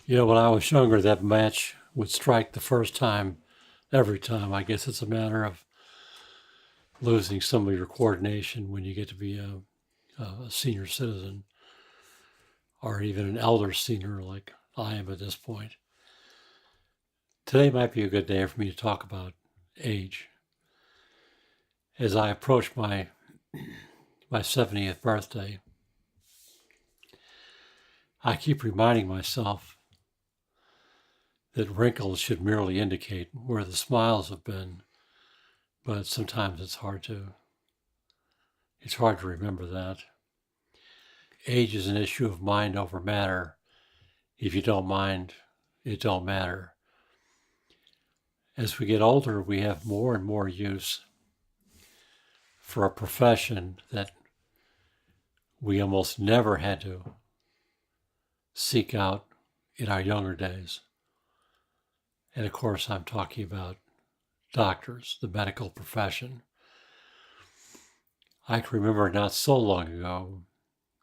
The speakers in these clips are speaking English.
When I was younger, that match would strike the first time, every time. I guess it's a matter of losing some of your coordination when you get to be a senior citizen or even an elder senior like I am at this point. Today might be a good day for me to talk about age. As I approach my 70th birthday, I keep reminding myself that wrinkles should merely indicate where the smiles have been, but sometimes it's hard to remember that. Age is an issue of mind over matter. If you don't mind, it don't matter. As we get older, we have more and more use for a profession that we almost never had to seek out in our younger days. And of course, I'm talking about doctors, the medical profession. I can remember not so long ago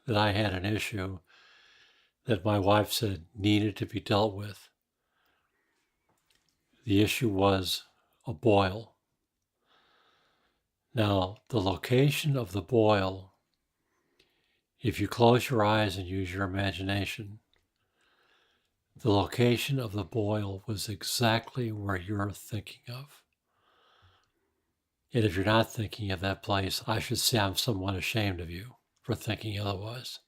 that I had an issue that my wife said needed to be dealt with. The issue was a boil. Now, the location of the boil, if you close your eyes and use your imagination, the location of the boil was exactly where you're thinking of. And if you're not thinking of that place, I should say I'm somewhat ashamed of you for thinking otherwise.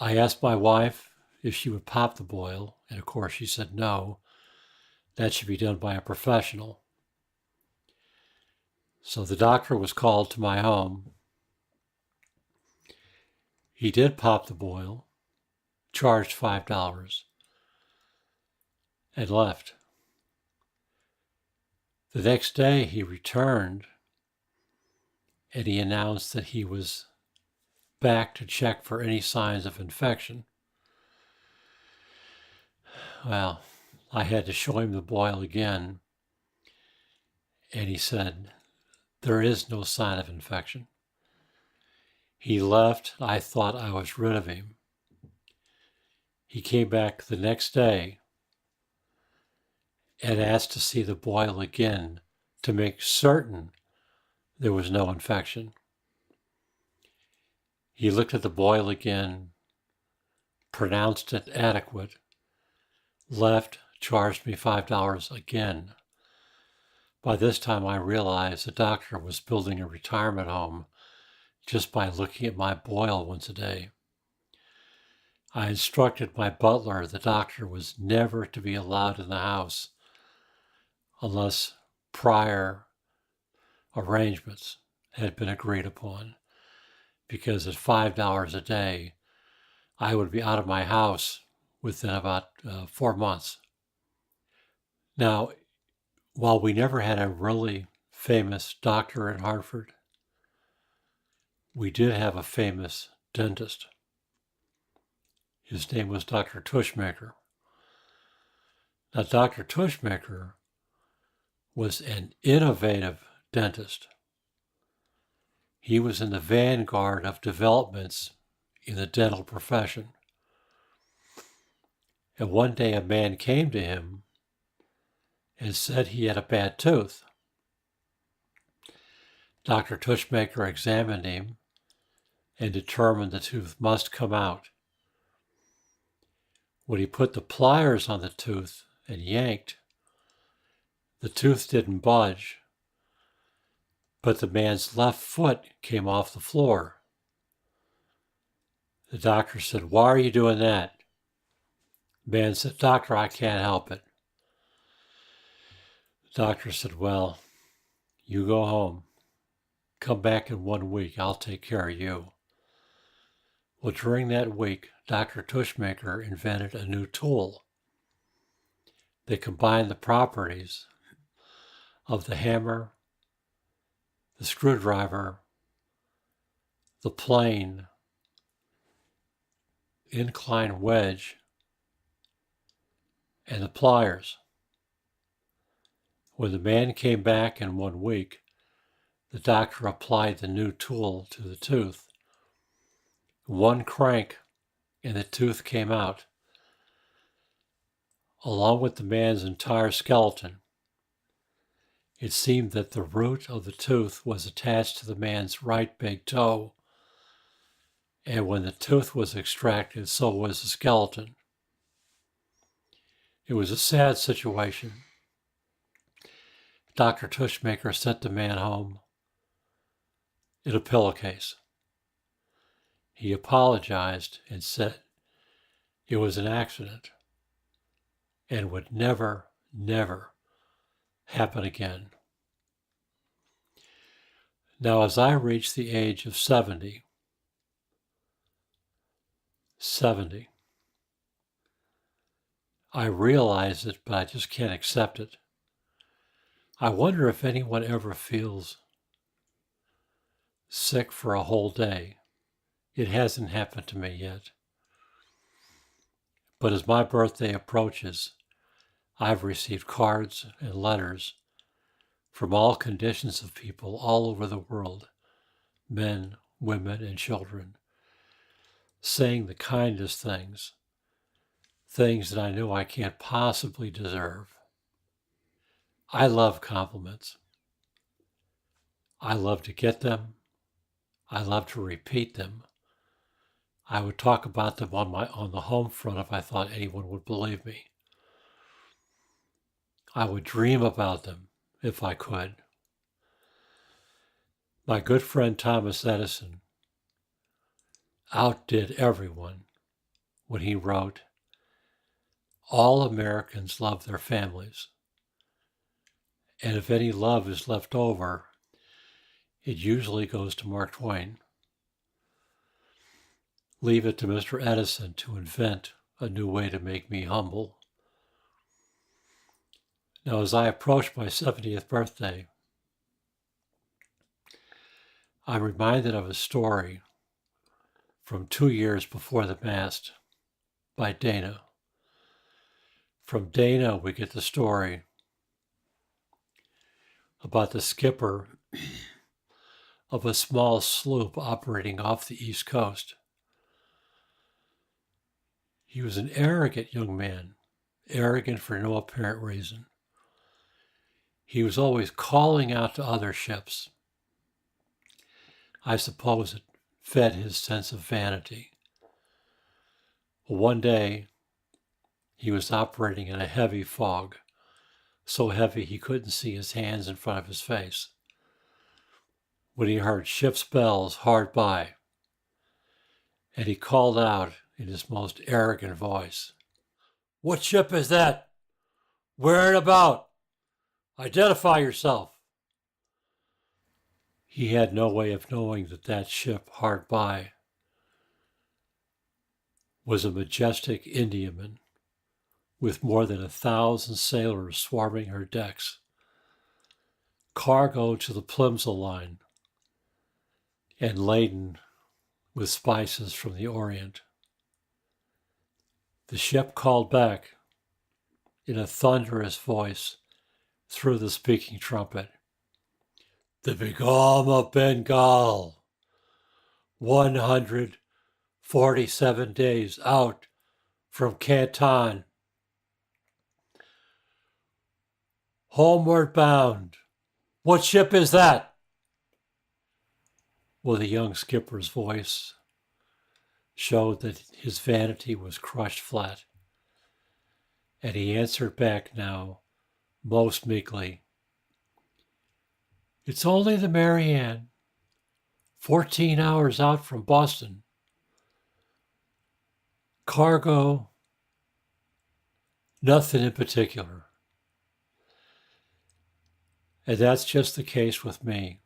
I asked my wife if she would pop the boil, and of course she said no, that should be done by a professional. So the doctor was called to my home. He did pop the boil, charged $5, and left. The next day he returned and he announced that he was back to check for any signs of infection. Well, I had to show him the boil again, and he said, there is no sign of infection. He left. I thought I was rid of him. He came back the next day and asked to see the boil again to make certain there was no infection. He looked at the boil again, pronounced it adequate, left, charged me $5 again. By this time, I realized the doctor was building a retirement home just by looking at my boil once a day. I instructed my butler the doctor was never to be allowed in the house unless prior arrangements had been agreed upon, because at $5 a day, I would be out of my house within about 4 months. Now, while we never had a really famous doctor in Hartford, we did have a famous dentist. His name was Dr. Tushmaker. Now, Dr. Tushmaker was an innovative dentist. He was in the vanguard of developments in the dental profession. And one day a man came to him and said he had a bad tooth. Dr. Tushmaker examined him and determined the tooth must come out. When he put the pliers on the tooth and yanked, the tooth didn't budge, but the man's left foot came off the floor. The doctor said, "Why are you doing that?" The man said, "Doctor, I can't help it." The doctor said, "Well, you go home. Come back in 1 week. I'll take care of you." Well, during that week, Dr. Tushmaker invented a new tool that combined the properties of the hammer, the screwdriver, the plane, incline wedge, and the pliers. When the man came back in 1 week, the doctor applied the new tool to the tooth. One crank and the tooth came out, along with the man's entire skeleton. It seemed that the root of the tooth was attached to the man's right big toe, and when the tooth was extracted, so was the skeleton. It was a sad situation. Dr. Tushmaker sent the man home in a pillowcase. He apologized and said it was an accident and would never, never happen again. Now, as I reached the age of 70, I realize it, but I just can't accept it. I wonder if anyone ever feels sick for a whole day. It hasn't happened to me yet. But as my birthday approaches, I've received cards and letters from all conditions of people all over the world, men, women, and children, saying the kindest things that I know I can't possibly deserve. I love compliments. I love to get them. I love to repeat them. I would talk about them on the home front if I thought anyone would believe me. I would dream about them if I could. My good friend Thomas Edison outdid everyone when he wrote, "All Americans love their families, and if any love is left over, it usually goes to Mark Twain." Leave it to Mr. Edison to invent a new way to make me humble. Now, as I approach my 70th birthday, I'm reminded of a story from 2 years before the mast by Dana. From Dana, we get the story about the skipper of a small sloop operating off the East Coast. He was an arrogant young man, arrogant for no apparent reason. He was always calling out to other ships. I suppose it fed his sense of vanity. One day, he was operating in a heavy fog, so heavy he couldn't see his hands in front of his face, when he heard ship's bells hard by, and he called out in his most arrogant voice, "What ship is that? Where and about? Identify yourself." He had no way of knowing that that ship hard by was a majestic Indiaman with more than 1,000 sailors swarming her decks, cargo to the Plimsoll line, and laden with spices from the Orient. The ship called back in a thunderous voice through the speaking trumpet, "The Begum of Bengal, 147 days out from Canton, homeward bound. What ship is that?" Well, the young skipper's voice showed that his vanity was crushed flat, and he answered back now, most meekly, "It's only the Marianne, 14 hours out from Boston. Cargo, nothing in particular." And that's just the case with me.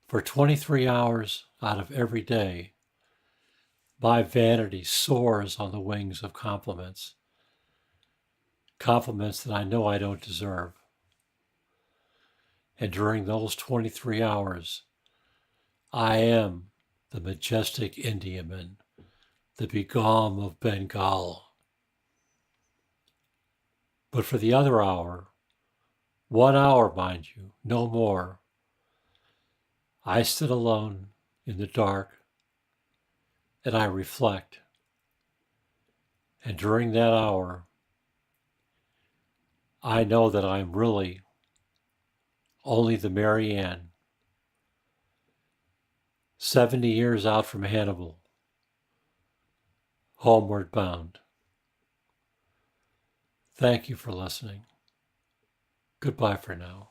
For 23 hours out of every day, my vanity soars on the wings of compliments. Compliments that I know I don't deserve. And during those 23 hours, I am the majestic Indiaman, the Begum of Bengal. But for the other hour, 1 hour, mind you, no more, I sit alone in the dark and I reflect. And during that hour, I know that I am really only the Mary Ann, 70 years out from Hannibal, homeward bound. Thank you for listening. Goodbye for now.